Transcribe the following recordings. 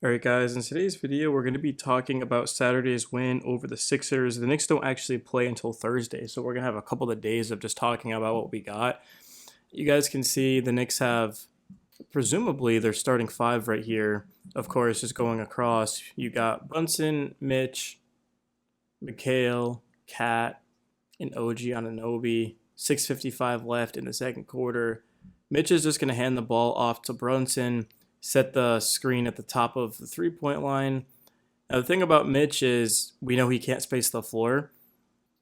Alright guys, in today's video we're going to be talking about Saturday's win over the Sixers. The Knicks don't actually play until Thursday, so we're going to have a couple of days of just talking about what we got. You guys can see the Knicks have, presumably, their starting five right here. Of course, just going across, you got Brunson, Mitch, Mikhail, Cat, and OG Anunoby. 6:55 left in the second quarter. Mitch is just going to hand the ball off to Brunson, set the screen at the top of the three-point line. Now, the thing about Mitch is we know he can't space the floor.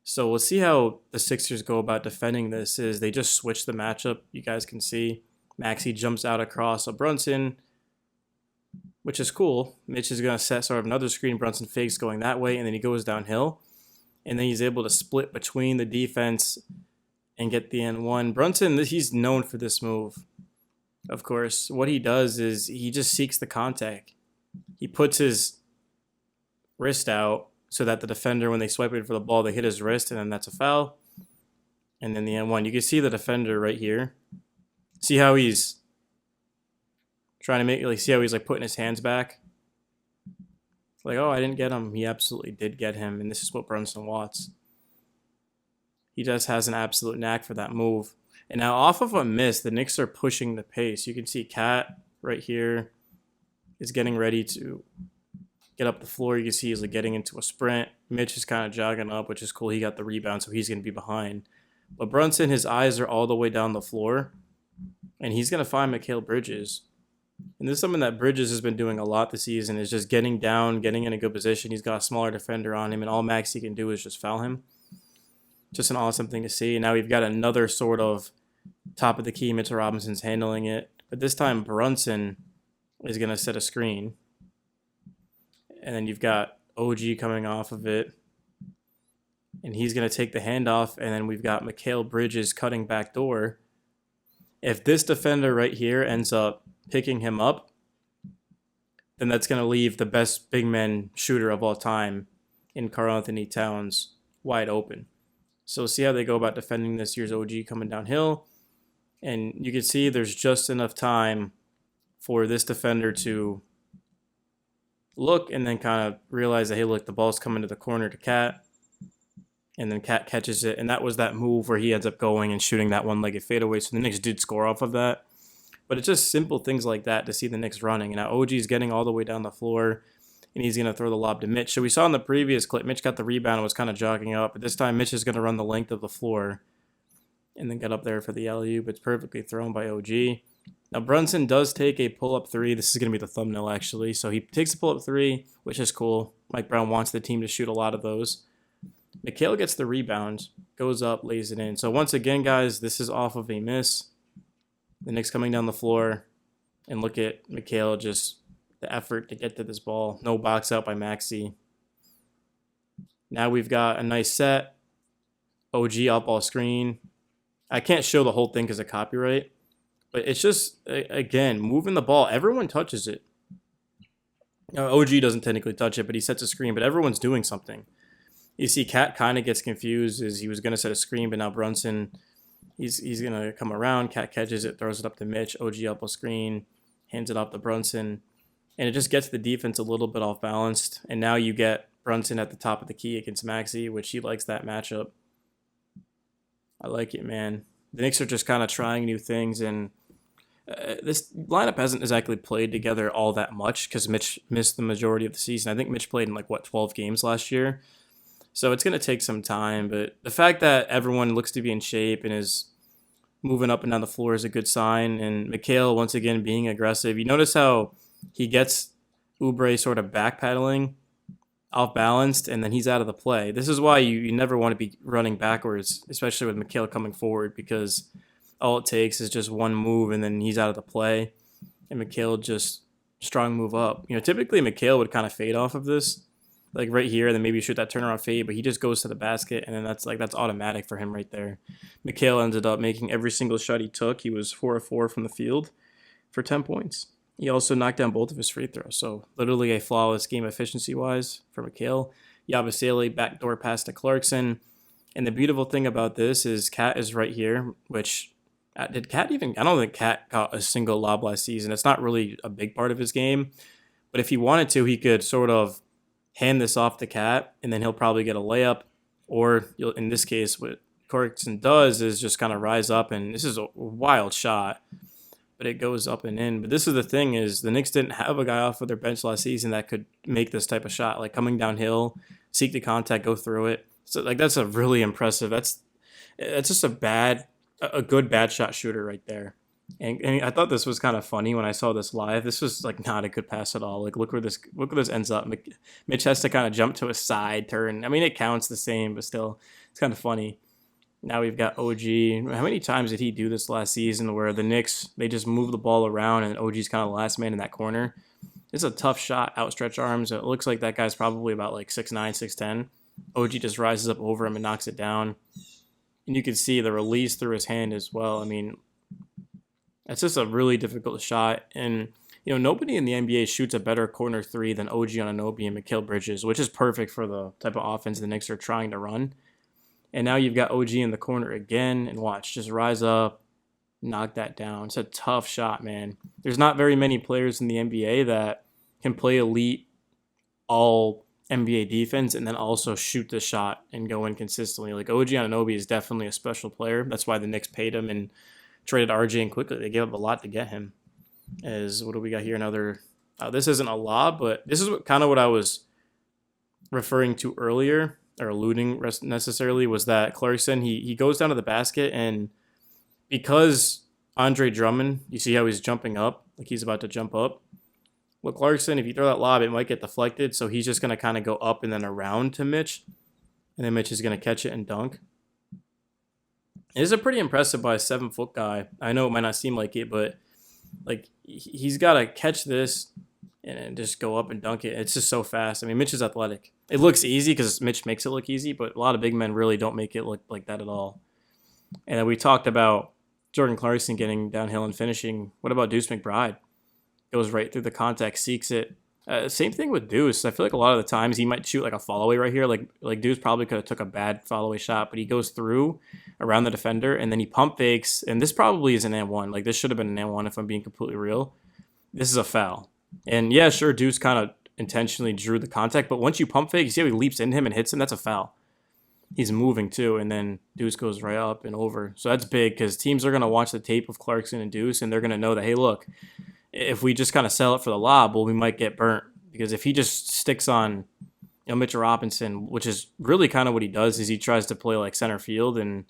So we'll see how the Sixers go about defending this. Is they just switch the matchup. You guys can see Maxey jumps out across a Brunson, which is cool. Mitch is going to set sort of another screen. Brunson fakes going that way, and then he goes downhill. And then he's able to split between the defense and get the N1. Brunson, he's known for this move. Of course, what he does is he just seeks the contact. He puts his wrist out so that the defender, when they swipe it for the ball, they hit his wrist, and then that's a foul. And then the N1. You can see the defender right here. See how he's trying to make, see how he's putting his hands back? Oh, I didn't get him. He absolutely did get him, and this is what Brunson wants. He just has an absolute knack for that move. And now off of a miss, the Knicks are pushing the pace. You can see Cat right here is getting ready to get up the floor. You can see he's getting into a sprint. Mitch is kind of jogging up, which is cool. He got the rebound, so he's going to be behind. But Brunson, his eyes are all the way down the floor, and he's going to find Mikal Bridges. And this is something that Bridges has been doing a lot this season, is just getting down, getting in a good position. He's got a smaller defender on him, and all Maxey can do is just foul him. Just an awesome thing to see. And now we've got another sort of top of the key. Mitchell Robinson's handling it. But this time Brunson is going to set a screen. And then you've got OG coming off of it. And he's going to take the handoff. And then we've got Mikal Bridges cutting back door. If this defender right here ends up picking him up, then that's going to leave the best big man shooter of all time in Karl-Anthony Towns wide open. So see how they go about defending this. Here's OG coming downhill. And you can see there's just enough time for this defender to look and then kind of realize that, hey, look, the ball's coming to the corner to Cat. And then Cat catches it. And that was that move where he ends up going and shooting that one-legged fadeaway. So the Knicks did score off of that. But it's just simple things like that to see the Knicks running. And now OG's getting all the way down the floor. And he's going to throw the lob to Mitch. So we saw in the previous clip, Mitch got the rebound and was kind of jogging up. But this time, Mitch is going to run the length of the floor and then get up there for the alley-oop. It's perfectly thrown by OG. Now, Brunson does take a pull-up three. This is going to be the thumbnail, actually. So he takes a pull-up three, which is cool. Mike Brown wants the team to shoot a lot of those. Mikhail gets the rebound, goes up, lays it in. So once again, guys, this is off of a miss. The Knicks coming down the floor. And look at Mikhail, just the effort to get to this ball. No box out by Maxey. Now we've got a nice set. OG up ball screen. I can't show the whole thing because of copyright. But it's just, again, moving the ball. Everyone touches it. OG doesn't technically touch it, but he sets a screen. But everyone's doing something. You see Cat kind of gets confused as he was going to set a screen, but now Brunson, he's going to come around. Cat catches it, throws it up to Mitch. OG up a screen, hands it off to Brunson. And it just gets the defense a little bit off balanced. And now you get Brunson at the top of the key against Maxey, which he likes that matchup. I like it, man. The Knicks are just kind of trying new things, and this lineup hasn't exactly played together all that much because Mitch missed the majority of the season. I think Mitch played in 12 games last year. So it's going to take some time, but the fact that everyone looks to be in shape and is moving up and down the floor is a good sign. And Mikhail, once again, being aggressive. You notice how he gets Oubre sort of backpedaling, off-balanced, and then he's out of the play. This is why you never want to be running backwards, especially with Mikhail coming forward, because all it takes is just one move, and then he's out of the play. And Mikhail just strong move up. Typically Mikhail would kind of fade off of this, right here, and then maybe shoot that turnaround fade, but he just goes to the basket, and then that's automatic for him right there. Mikhail ended up making every single shot he took. He was 4 of 4 from the field for 10 points. He also knocked down both of his free throws, so literally a flawless game efficiency-wise for Mikhail. Yabusele backdoor pass to Clarkson, and the beautiful thing about this is Cat is right here, which did Cat even? I don't think Cat got a single lob last season. It's not really a big part of his game. But if he wanted to, he could sort of hand this off to Cat, and then he'll probably get a layup. Or in this case, what Clarkson does is just kind of rise up, and this is a wild shot, but it goes up and in. But this is the thing is the Knicks didn't have a guy off of their bench last season that could make this type of shot, like coming downhill, seek the contact, go through it. So like that's a really impressive. That's just a good bad shot shooter right there. And I thought this was kind of funny when I saw this live. This was like not a good pass at all. Like look where this ends up. Mitch has to kind of jump to a side turn. I mean it counts the same, but still it's kind of funny. Now we've got OG. How many times did he do this last season where the Knicks, they just move the ball around and OG's kind of the last man in that corner? It's a tough shot, outstretched arms. It looks like that guy's probably about like 6'9", 6'10". OG just rises up over him and knocks it down. And you can see the release through his hand as well. I mean, that's just a really difficult shot. And, nobody in the NBA shoots a better corner three than OG Anunoby and Mikal Bridges, which is perfect for the type of offense the Knicks are trying to run. And now you've got OG in the corner again, and watch, just rise up, knock that down. It's a tough shot, man. There's not very many players in the NBA that can play elite all NBA defense and then also shoot the shot and go in consistently. Like OG Anunoby is definitely a special player. That's why the Knicks paid him and traded RJ and quickly. They gave up a lot to get him. What do we got here? Another. This isn't a lob, but this is kind of what I was referring to earlier, or alluding necessarily, was that Clarkson, he goes down to the basket, and because Andre Drummond, you see how he's jumping up, like he's about to jump up. Well, Clarkson, if you throw that lob, it might get deflected, so he's just going to kind of go up and then around to Mitch, and then Mitch is going to catch it and dunk. It is a pretty impressive by a 7-foot guy. I know it might not seem like it, but like he's got to catch this and just go up and dunk it. It's just so fast. I mean, Mitch is athletic. It looks easy because Mitch makes it look easy, but a lot of big men really don't make it look like that at all. And then we talked about Jordan Clarkson getting downhill and finishing. What about Deuce McBride? Goes right through the contact, seeks it. Same thing with Deuce. I feel like a lot of the times he might shoot like a fall away right here. Like Deuce probably could have took a bad fall away shot, but he goes through around the defender and then he pump fakes. And this probably is an and one. Like this should have been an and one if I'm being completely real. This is a foul. And yeah, sure, Deuce kind of intentionally drew the contact, but once you pump fake, you see how he leaps into him and hits him. That's a foul. He's moving too, and then Deuce goes right up and over. So that's big because teams are going to watch the tape of Clarkson and Deuce, and they're going to know that, hey, look, if we just kind of sell it for the lob, well, we might get burnt. Because if he just sticks on Mitchell Robinson, which is really kind of what he does, is he tries to play like center field, and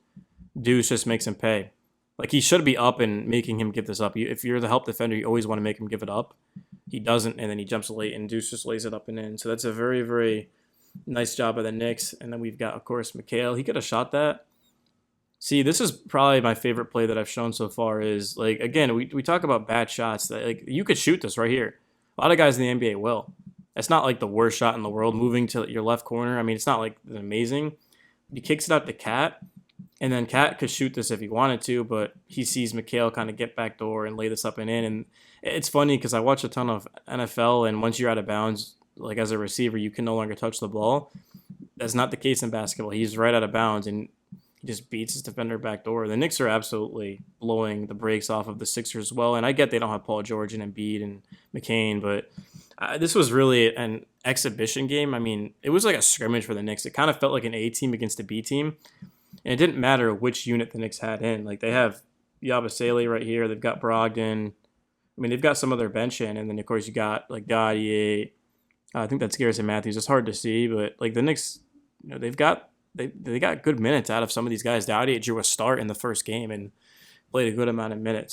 Deuce just makes him pay. Like he should be up and making him give this up. If you're the help defender, you always want to make him give it up. He doesn't, and then he jumps late, and Deuce just lays it up and in. So that's a very, very nice job by the Knicks. And then we've got, of course, Mikal. He could have shot that. See, this is probably my favorite play that I've shown so far is, like, again, we talk about bad shots. That like you could shoot this right here. A lot of guys in the NBA will. It's not like the worst shot in the world moving to your left corner. I mean, it's not like amazing. He kicks it out to Cat, and then Cat could shoot this if he wanted to, but he sees Mikal kind of get back door and lay this up and in. And it's funny because I watch a ton of NFL, and once you're out of bounds, like as a receiver, you can no longer touch the ball. That's not the case in basketball. He's right out of bounds, and he just beats his defender back door. The Knicks are absolutely blowing the brakes off of the Sixers as well. And I get they don't have Paul George and Embiid and McCain, but this was really an exhibition game. I mean, it was like a scrimmage for the Knicks. It kind of felt like an A team against a B team. And it didn't matter which unit the Knicks had in. Like they have Yabusele right here. They've got Brogdon. I mean, they've got some of their bench in. And then, of course, you got like Gaudier. I think that's Garrison Matthews. It's hard to see, but like the Knicks, they've got they got good minutes out of some of these guys. Gaudier drew a start in the first game and played a good amount of minutes.